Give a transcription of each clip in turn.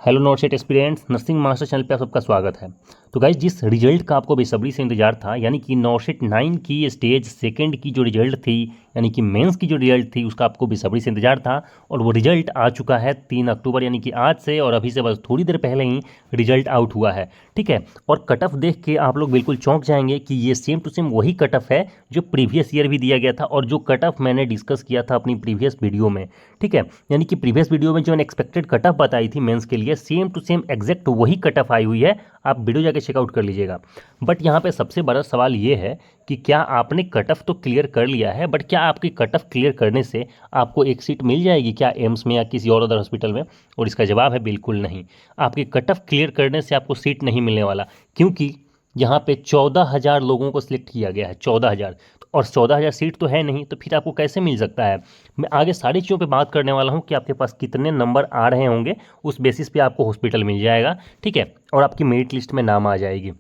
Hello not set aspirants nursing master channel पे आप सबका स्वागत है। तो गाइज जिस रिजल्ट का आपको बेसब्री से इंतजार था, यानी कि नॉट सेट 9 की स्टेज सेकंड की जो रिजल्ट थी, यानी कि मेंस की जो रिजल्ट थी, उसका आपको बेसब्री से इंतजार था और वो रिजल्ट आ चुका है 3 अक्टूबर यानी कि आज से, और अभी से बस थोड़ी देर पहले ही रिजल्ट आउट हुआ है। ठीक है, और कट ऑफ देख के आप लोग बिल्कुल चौंक जाएंगे कि ये सेम टू सेम वही कट ऑफ है जो प्रीवियस ईयर भी दिया गया था और जो कट ऑफ मैंने डिस्कस किया था अपनी प्रीवियस वीडियो में। ठीक है, यानी कि प्रीवियस वीडियो में जो एक्सपेक्टेड कट ऑफ बताई थी मेंस के लिए, सेम टू सेम एग्जैक्ट वही कट ऑफ आई हुई है। आप वीडियो जाके चेकआउट कर लीजिएगा। बट यहाँ पे सबसे बड़ा सवाल ये है कि क्या आपने कट ऑफ तो क्लियर कर लिया है, बट क्या आपकी कट ऑफ क्लियर करने से आपको एक सीट मिल जाएगी क्या एम्स में या किसी और अदर हॉस्पिटल में? और इसका जवाब है बिल्कुल नहीं। आपकी कट ऑफ क्लियर करने से आपको सीट नहीं मिलने वाला, क्योंकि यहाँ पे 14,000 लोगों को सिलेक्ट किया गया है। 14,000, और 14,000 सीट तो है नहीं, तो फिर आपको कैसे मिल सकता है? मैं आगे सारी चीज़ों पे बात करने वाला हूँ कि आपके पास कितने नंबर आ रहे होंगे, उस बेसिस पे आपको हॉस्पिटल मिल जाएगा। ठीक है, और आपकी मेरिट लिस्ट में नाम आ जाएगी।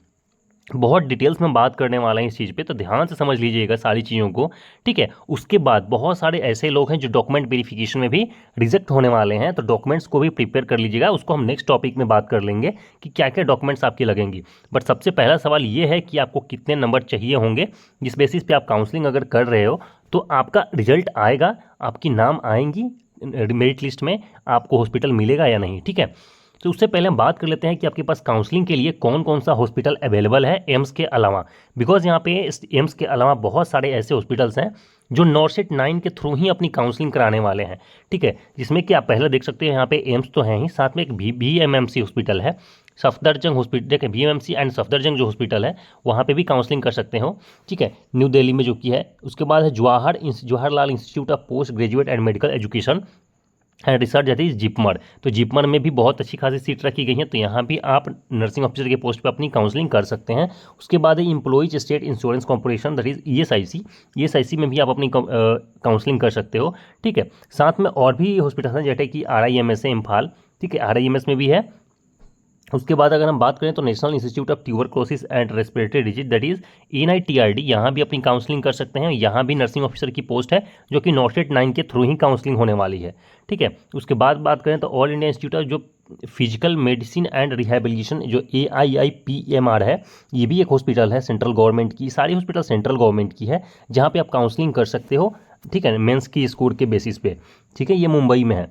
बहुत डिटेल्स में बात करने वाला है इस चीज़ पे, तो ध्यान से समझ लीजिएगा सारी चीज़ों को। ठीक है, उसके बाद बहुत सारे ऐसे लोग हैं जो डॉक्यूमेंट वेरिफिकेशन में भी रिजेक्ट होने वाले हैं, तो डॉक्यूमेंट्स को भी प्रिपेयर कर लीजिएगा। उसको हम नेक्स्ट टॉपिक में बात कर लेंगे कि क्या क्या डॉक्यूमेंट्स आपके लगेंगी। बट सबसे पहला सवाल ये है कि आपको कितने नंबर चाहिए होंगे, जिस बेसिस पे आप काउंसलिंग अगर कर रहे हो तो आपका रिजल्ट आएगा, आपकी नाम आएंगी मेरिट लिस्ट में, आपको हॉस्पिटल मिलेगा या नहीं। ठीक है, तो उससे पहले हम बात कर लेते हैं कि आपके पास काउंसलिंग के लिए कौन कौन सा हॉस्पिटल अवेलेबल है एम्स के अलावा। बिकॉज यहाँ पे एम्स के अलावा बहुत सारे ऐसे हॉस्पिटल्स हैं जो नॉट सेट 9 के थ्रू ही अपनी काउंसलिंग कराने वाले हैं। ठीक है, जिसमें कि आप पहले देख सकते हैं यहाँ पे एम्स तो है ही, साथ में एक BMMC हॉस्पिटल है, सफदरजंग हॉस्पिटल। देखिए BMMC एंड सफदरजंग जो हॉस्पिटल है वहाँ पे भी काउंसलिंग कर सकते हो। ठीक है, न्यू दिल्ली में जो कि है। उसके बाद है Jawaharlal institute of post graduate and medical education and research, that is JIPMER. तो जिपमर में भी बहुत अच्छी खासी सीट रखी गई हैं, तो यहाँ भी आप नर्सिंग ऑफिसर के पोस्ट पे अपनी काउंसलिंग कर सकते हैं। उसके बाद है employees state insurance corporation, that is ESIC में भी आप अपनी काउंसलिंग कर सकते हो। ठीक है, साथ में और भी हॉस्पिटल हैं जैसे कि RIMS है इम्फाल। ठीक है, RIMS में भी है। उसके बाद अगर हम बात करें तो national institute of tuberculosis and respiratory disease, that is NITRD, यहाँ भी अपनी काउंसलिंग कर सकते हैं। यहाँ भी नर्सिंग ऑफिसर की पोस्ट है जो कि नॉट सेट 9 के थ्रू ही काउंसलिंग होने वाली है। ठीक है, उसके बाद बात करें तो ऑल इंडिया इंस्टीट्यूट ऑफ जो फिजिकल मेडिसिन एंड रिहेबिलिटेशन जो AIIPMR है, ये भी एक हॉस्पिटल है सेंट्रल गवर्नमेंट की। सारी हॉस्पिटल सेंट्रल गवर्नमेंट की है जहाँ पे आप काउंसलिंग कर सकते हो। ठीक है, मेंस की स्कोर के बेसिस पे। ठीक है, ये मुंबई में है।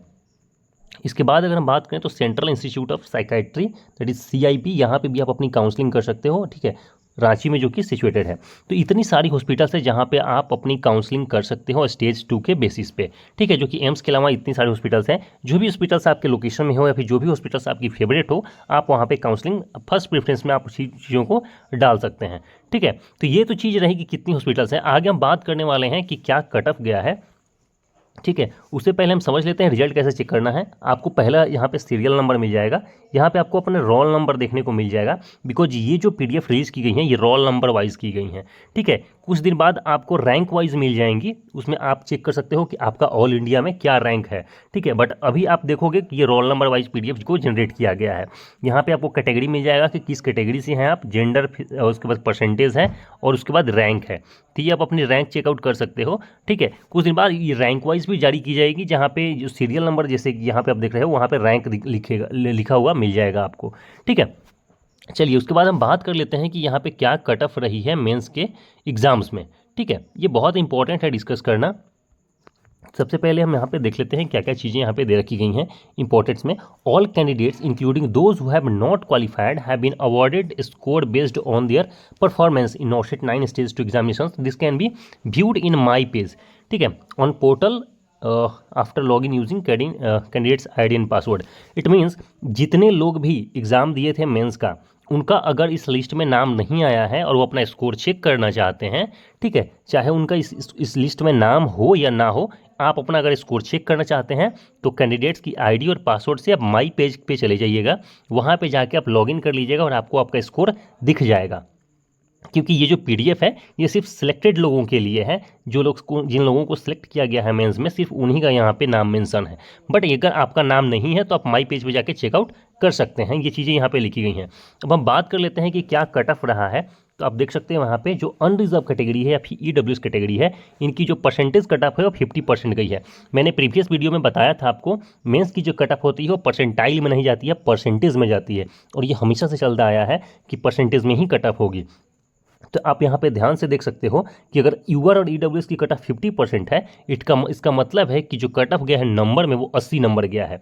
इसके बाद अगर हम बात करें तो central institute of psychiatry, that is CIP, यहाँ पे भी आप अपनी काउंसलिंग कर सकते हो। ठीक है, रांची में जो कि सिचुएटेड है। तो इतनी सारी हॉस्पिटल्स है जहाँ पे आप अपनी काउंसलिंग कर सकते हो स्टेज 2 के बेसिस पे। ठीक है, जो कि एम्स के अलावा इतनी सारी हॉस्पिटल्स हैं। जो भी हॉस्पिटल्स आपके लोकेशन में हो या फिर जो भी हॉस्पिटल्स आपकी फेवरेट हो, आप वहाँ पे काउंसलिंग फर्स्ट प्रेफरेंस में आप उसी चीज़ों को डाल सकते हैं। ठीक है, तो ये तो चीज़ रहेगी कितनी हॉस्पिटल्स हैं। आगे हम बात करने वाले हैं कि क्या कट ऑफ गया है। ठीक है, उससे पहले हम समझ लेते हैं रिजल्ट कैसे चेक करना है। आपको पहला यहाँ पे सीरियल नंबर मिल जाएगा, यहाँ पे आपको अपने रोल नंबर देखने को मिल जाएगा। बिकॉज ये जो PDF रिलीज की गई हैं ये रोल नंबर वाइज की गई हैं। ठीक है, कुछ दिन बाद आपको रैंक वाइज मिल जाएंगी, उसमें आप चेक कर सकते हो कि आपका ऑल इंडिया में क्या रैंक है। ठीक है, बट अभी आप देखोगे कि ये रोल नंबर वाइज PDF को जनरेट किया गया है। यहाँ पे आपको कैटेगरी मिल जाएगा कि किस कैटेगरी से हैं आप, जेंडर, उसके बाद परसेंटेज है और उसके बाद रैंक है। तो ये आप अपनी रैंक चेकआउट कर सकते हो। ठीक है, कुछ दिन बाद ये रैंक वाइज भी जारी की जाएगी, जहाँ पे जो सीरियल नंबर जैसे कि यहाँ पे आप देख रहे हो वहाँ पे रैंक लिखा हुआ मिल जाएगा आपको। ठीक है, चलिए उसके बाद हम बात कर लेते हैं कि यहाँ पे क्या कट ऑफ रही है मेंस के एग्जाम्स में। ठीक है, ये बहुत इंपॉर्टेंट है डिस्कस करना। सबसे पहले हम यहाँ पे देख लेते हैं क्या क्या चीज़ें यहाँ पे दे रखी गई हैं इंपॉर्टेंट्स में। All candidates including those who have not qualified have been awarded score based on their performance in not set 9 stage 2 examinations. This can be viewed in my page. ठीक है, on portal after log in using candidates ID and password. It means जितने लोग भी exam दिए थे mains का, उनका अगर इस लिस्ट में नाम नहीं आया है और वो अपना स्कोर चेक करना चाहते हैं, ठीक है, चाहे उनका इस लिस्ट में नाम हो या ना हो, आप अपना अगर स्कोर चेक करना चाहते हैं तो कैंडिडेट्स की ID और पासवर्ड से आप माई पेज पे चले जाइएगा। वहाँ पे जाके आप लॉगिन कर लीजिएगा और आपको आपका स्कोर दिख जाएगा। क्योंकि ये जो PDF है ये सिर्फ सिलेक्टेड लोगों के लिए है, जिन लोगों को सिलेक्ट किया गया है मेंस में, सिर्फ उन्हीं का यहाँ पे नाम मेंशन है। बट अगर आपका नाम नहीं है तो आप माई पेज पे जाके चेकआउट कर सकते हैं। ये चीज़ें यहाँ पे लिखी गई हैं। अब हम बात कर लेते हैं कि क्या कट ऑफ रहा है तो आप देख सकते हैं वहाँ पे जो अनरिजर्व कैटेगरी है या फिर ईडब्ल्यूएस कैटेगरी है, इनकी जो परसेंटेज कट ऑफ है वो 50% गई है। मैंने प्रीवियस वीडियो में बताया था आपको, मेंस की जो कट ऑफ होती है वो परसेंटाइल में नहीं जाती है, परसेंटेज में जाती है, और ये हमेशा से चलता आया है कि परसेंटेज में ही कट ऑफ होगी। तो आप यहाँ पे ध्यान से देख सकते हो कि अगर यूआर और ईडब्ल्यूएस की कट ऑफ 50% है, इसका मतलब है कि जो कट ऑफ गया है नंबर में वो 80 नंबर गया है।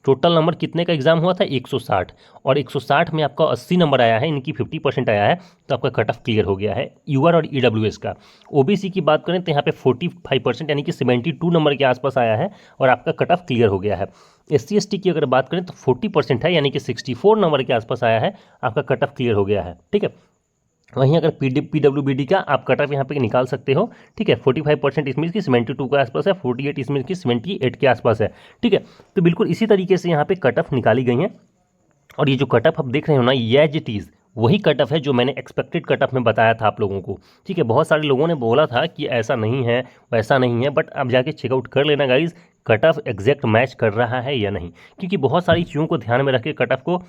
टोटल नंबर कितने का एग्जाम हुआ था? 160, और 160 में आपका 80 नंबर आया है, इनकी 50% आया है, तो आपका कट ऑफ क्लियर हो गया है यूआर और ईडब्ल्यूएस का। ओबीसी की बात करें तो यहाँ पे 45% यानी कि 72 नंबर के आसपास आया है और आपका कट ऑफ क्लियर हो गया है। SC/ST की अगर बात करें तो 40% है, यानी कि 64 नंबर के आसपास आया है, आपका कट ऑफ क्लियर हो गया है। ठीक है, वहीं अगर PWBD का आप कट ऑफ यहाँ पे निकाल सकते हो। ठीक है, 45% इसमें की 72 के आसपास है, 48 इसमें की 78 के आसपास है। ठीक है, तो बिल्कुल इसी तरीके से यहाँ पे कट ऑफ निकाली गई हैं, और ये जो कट ऑफ आप देख रहे हो ना, ये एज इट इज़ वही कट ऑफ है जो मैंने एक्सपेक्टेड कट ऑफ में बताया था आप लोगों को। ठीक है, बहुत सारे लोगों ने बोला था कि ऐसा नहीं है वैसा नहीं है, बट अब जाके चेकआउट कर लेना guys, cut off exact match कर रहा है या नहीं, क्योंकि बहुत सारी चीज़ों को ध्यान में रख के कट ऑफ को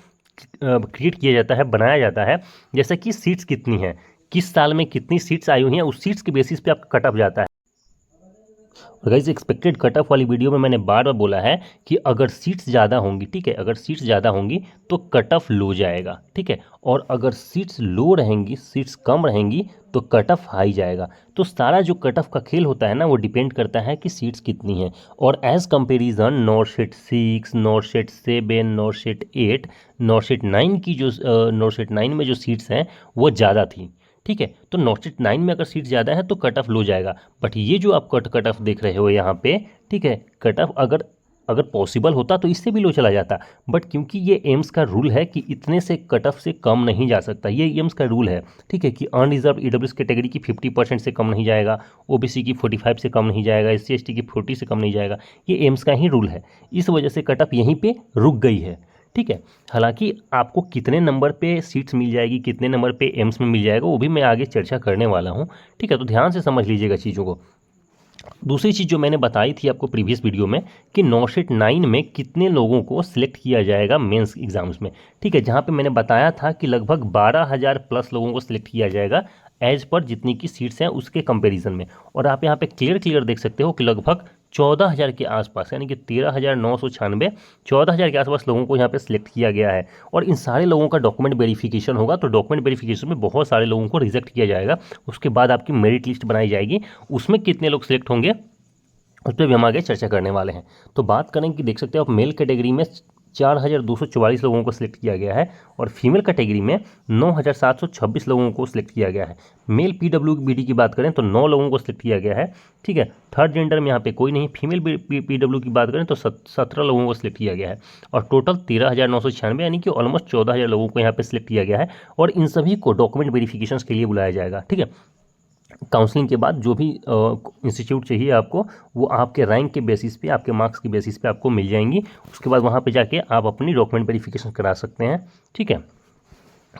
क्रिएट किया जाता है, बनाया जाता है। जैसे कि सीट्स कितनी हैं, किस साल में कितनी सीट्स आई हुई हैं, उस सीट्स के बेसिस पे आपका कट ऑफ जाता है। और गाइस एक्सपेक्टेड कट ऑफ वाली वीडियो में मैंने बार बार बोला है कि अगर सीट्स ज़्यादा होंगी, ठीक है, अगर सीट्स ज़्यादा होंगी तो कट ऑफ लो जाएगा। ठीक है, और अगर सीट्स लो रहेंगी, सीट्स कम रहेंगी तो कट ऑफ हाई जाएगा। तो सारा जो कट ऑफ का खेल होता है ना, वो डिपेंड करता है कि सीट्स कितनी हैं। और एज कंपेरिजन नॉर्सेट 6, नॉर्सेट 7, नॉर्सेट 8, नॉर्सेट 9 की जो नॉर्सेट 9 में जो सीट्स हैं वो ज़्यादा थी। ठीक है, तो नॉर्सेट 9 में अगर सीट ज़्यादा है तो कट ऑफ लो जाएगा। बट ये जो आप कट ऑफ देख रहे हो यहाँ पे, ठीक है, कट ऑफ अगर पॉसिबल होता तो इससे भी लो चला जाता, बट क्योंकि ये एम्स का रूल है कि इतने से कट ऑफ से कम नहीं जा सकता, ये एम्स का रूल है। ठीक है, कि अनरिजर्व ईडब्ल्यूएस कैटेगरी की 50% से कम नहीं जाएगा, ओबीसी की 45 से कम नहीं जाएगा, SC/ST की 40 से कम नहीं जाएगा, ये एम्स का ही रूल है। इस वजह से कट ऑफ यहीं पे रुक गई है। ठीक है, हालांकि आपको कितने नंबर पे सीट्स मिल जाएगी, कितने नंबर पे एम्स में मिल जाएगा, वो भी मैं आगे चर्चा करने वाला हूँ। ठीक है, तो ध्यान से समझ लीजिएगा चीज़ों को। दूसरी चीज़ जो मैंने बताई थी आपको प्रीवियस वीडियो में कि नॉर्सेट 9 में कितने लोगों को सिलेक्ट किया जाएगा मेंस एग्जाम्स में। ठीक है, जहाँ पे मैंने बताया था कि लगभग 12,000 प्लस लोगों को सिलेक्ट किया जाएगा एज पर जितनी की सीट्स हैं उसके कंपैरिजन में। और आप यहाँ पे क्लियर देख सकते हो कि लगभग 14,000 के आसपास, यानी कि 13,996, 14,000 के आसपास लोगों को यहाँ पे सिलेक्ट किया गया है। और इन सारे लोगों का डॉक्यूमेंट वेरिफिकेशन होगा, तो डॉक्यूमेंट वेरिफिकेशन में बहुत सारे लोगों को रिजेक्ट किया जाएगा। उसके बाद आपकी मेरिट लिस्ट बनाई जाएगी, उसमें कितने लोग सिलेक्ट होंगे उस पर भी हम आगे चर्चा करने वाले हैं। तो बात करें कि देख सकते हो आप मेल कैटेगरी में 4,244 लोगों को सिलेक्ट किया गया है, और फीमेल कैटेगरी में 9,726 लोगों को सिलेक्ट किया गया है। मेल PWBD की बात करें तो 9 लोगों को सिलेक्ट किया गया है। ठीक है, थर्ड जेंडर में यहाँ पे कोई नहीं। फीमेल PW की बात करें तो 17 लोगों को सिलेक्ट किया गया है, और टोटल 13,996 यानी कि ऑलमोस्ट 14,000 लोगों को यहाँ पे सिलेक्ट किया गया है। और इन सभी को डॉक्यूमेंट वेरिफिकेशन के लिए बुलाया जाएगा। ठीक है, काउंसलिंग के बाद जो भी इंस्टीट्यूट चाहिए आपको, वो आपके रैंक के बेसिस पे, आपके मार्क्स के बेसिस पे आपको मिल जाएंगी। उसके बाद वहाँ पे जाके आप अपनी डॉक्यूमेंट वेरिफिकेशन करा सकते हैं। ठीक है,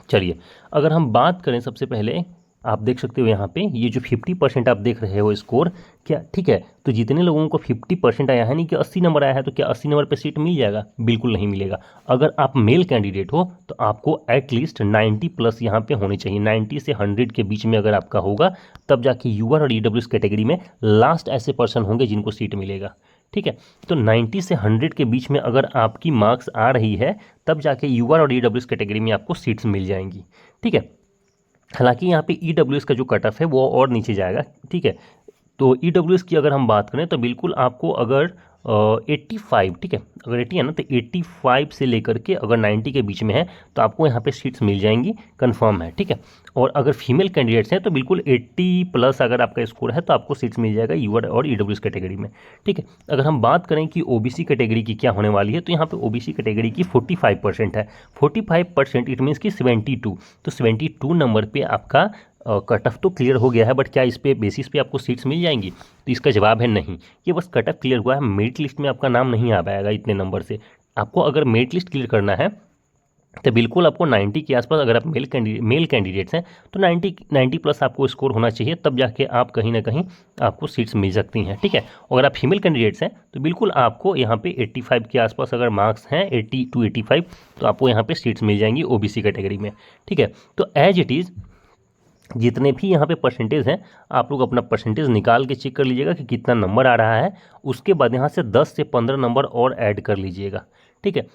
चलिए अगर हम बात करें, सबसे पहले आप देख सकते हो यहाँ पे ये जो 50% आप देख रहे हो स्कोर क्या, ठीक है, तो जितने लोगों को 50% आया है, नहीं कि 80 नंबर आया है, तो क्या 80 नंबर पे सीट मिल जाएगा? बिल्कुल नहीं मिलेगा। अगर आप मेल कैंडिडेट हो तो आपको एटलीस्ट 90 प्लस यहाँ पे होनी चाहिए। 90 से 100 के बीच में अगर आपका होगा तब जाके यूआर और ईडब्ल्यूएस कैटेगरी में लास्ट ऐसे पर्सन होंगे जिनको सीट मिलेगा। ठीक है, तो 90 से 100 के बीच में अगर आपकी मार्क्स आ रही है तब जाके यूआर और ईडब्ल्यूएस कैटेगरी में आपको सीट्स मिल जाएंगी। ठीक है, हालांकि यहाँ पे ईडब्ल्यूएस का जो कट ऑफ है वो और नीचे जाएगा। ठीक है, तो ईडब्ल्यूएस की अगर हम बात करें तो बिल्कुल आपको अगर 85, ठीक है, अगर 80 है ना तो 85 से लेकर के अगर 90 के बीच में है तो आपको यहाँ पे सीट्स मिल जाएंगी, कंफर्म है। ठीक है, और अगर फीमेल कैंडिडेट्स हैं तो बिल्कुल 80 प्लस अगर आपका स्कोर है तो आपको सीट्स मिल जाएगा यूआर और ईडब्ल्यूएस कैटेगरी में। ठीक है, अगर हम बात करें कि ओबीसी कैटेगरी की क्या होने वाली है, तो यहाँ पे ओबीसी कैटेगरी की 45% है। 45% इट मीन्स कि 72, तो 72 नंबर पे आपका कट ऑफ तो क्लियर हो गया है, बट क्या इस पे बेसिस पे आपको सीट्स मिल जाएंगी? तो इसका जवाब है नहीं। ये बस कट ऑफ क्लियर हुआ है, मेरिट लिस्ट में आपका नाम नहीं आ पाएगा इतने नंबर से। आपको अगर मेरिट लिस्ट क्लियर करना है तो बिल्कुल आपको 90 के आसपास, अगर आप मेल कैंडिडेट्स हैं तो 90 प्लस आपको स्कोर होना चाहिए, तब जाके आप कहीं ना कहीं आपको सीट्स मिल सकती हैं। ठीक है, अगर आप फीमेल कैंडिडेट्स हैं तो बिल्कुल आपको यहाँ पे 85 के आसपास अगर मार्क्स हैं, 80 to 85, तो आपको यहाँ पे सीट्स मिल जाएंगी ओबीसी कैटेगरी में। ठीक है, तो एज इट इज़ जितने भी यहाँ पे परसेंटेज हैं आप लोग अपना परसेंटेज निकाल के चेक कर लीजिएगा कि कितना नंबर आ रहा है। उसके बाद यहाँ से 10 से 15 नंबर और ऐड कर लीजिएगा। ठीक है,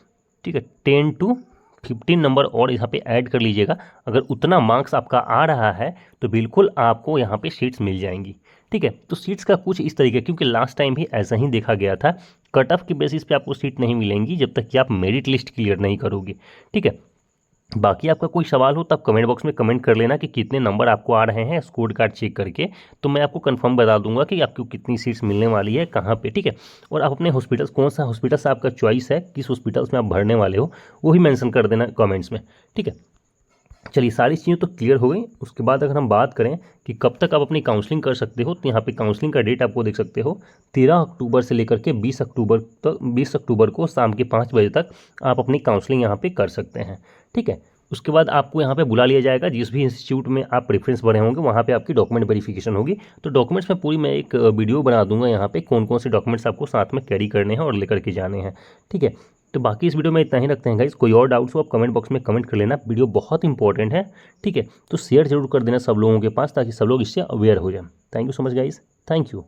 ठीक है, 10 to 15 नंबर और यहाँ पे ऐड कर लीजिएगा। अगर उतना मार्क्स आपका आ रहा है तो बिल्कुल आपको यहाँ पे सीट्स मिल जाएंगी। ठीक है, तो सीट्स का कुछ इस तरीके, क्योंकि लास्ट टाइम भी ऐसा ही देखा गया था, कट ऑफ के बेसिस पे आपको सीट नहीं मिलेंगी जब तक कि आप मेरिट लिस्ट क्लियर नहीं करोगे। ठीक है, बाकी आपका कोई सवाल हो तो आप कमेंट बॉक्स में कमेंट कर लेना कि कितने नंबर आपको आ रहे हैं स्कोर कार्ड चेक करके, तो मैं आपको कंफर्म बता दूंगा कि आपको कितनी सीट्स मिलने वाली है कहाँ पे। ठीक है, और आप अपने हॉस्पिटल, कौन सा हॉस्पिटल से आपका चॉइस है, किस हॉस्पिटल्स में आप भरने वाले हो, वो भी मेंशन कर देना कमेंट्स में। ठीक है, चलिए सारी चीज़ें तो क्लियर हो गई। उसके बाद अगर हम बात करें कि कब तक आप अपनी काउंसलिंग कर सकते हो, तो यहाँ पे काउंसलिंग का डेट आपको देख सकते हो 13 अक्टूबर से लेकर के 20 अक्टूबर तक, 20 अक्टूबर को शाम के 5 बजे तक आप अपनी काउंसलिंग यहाँ पे कर सकते हैं। ठीक है, उसके बाद आपको यहाँ पे बुला लिया जाएगा, जिस भी इंस्टीट्यूट में आप प्रेफरेंस भरे होंगे वहाँ पे आपकी डॉक्यूमेंट वेरिफिकेशन होगी। तो डॉक्यूमेंट्स में पूरी मैं एक वीडियो बना दूंगा यहाँ पे, कौन कौन से डॉक्यूमेंट्स आपको साथ में कैरी करने हैं और लेकर के जाने हैं। ठीक है, तो बाकी इस वीडियो में इतना ही रखते हैं गाइस। कोई और डाउट्स हो आप कमेंट बॉक्स में कमेंट कर लेना, वीडियो बहुत इंपॉर्टेंट है। ठीक है, तो शेयर जरूर कर देना सब लोगों के पास, ताकि सब लोग इससे अवेयर हो जाए। Thank you so much guys, thank you.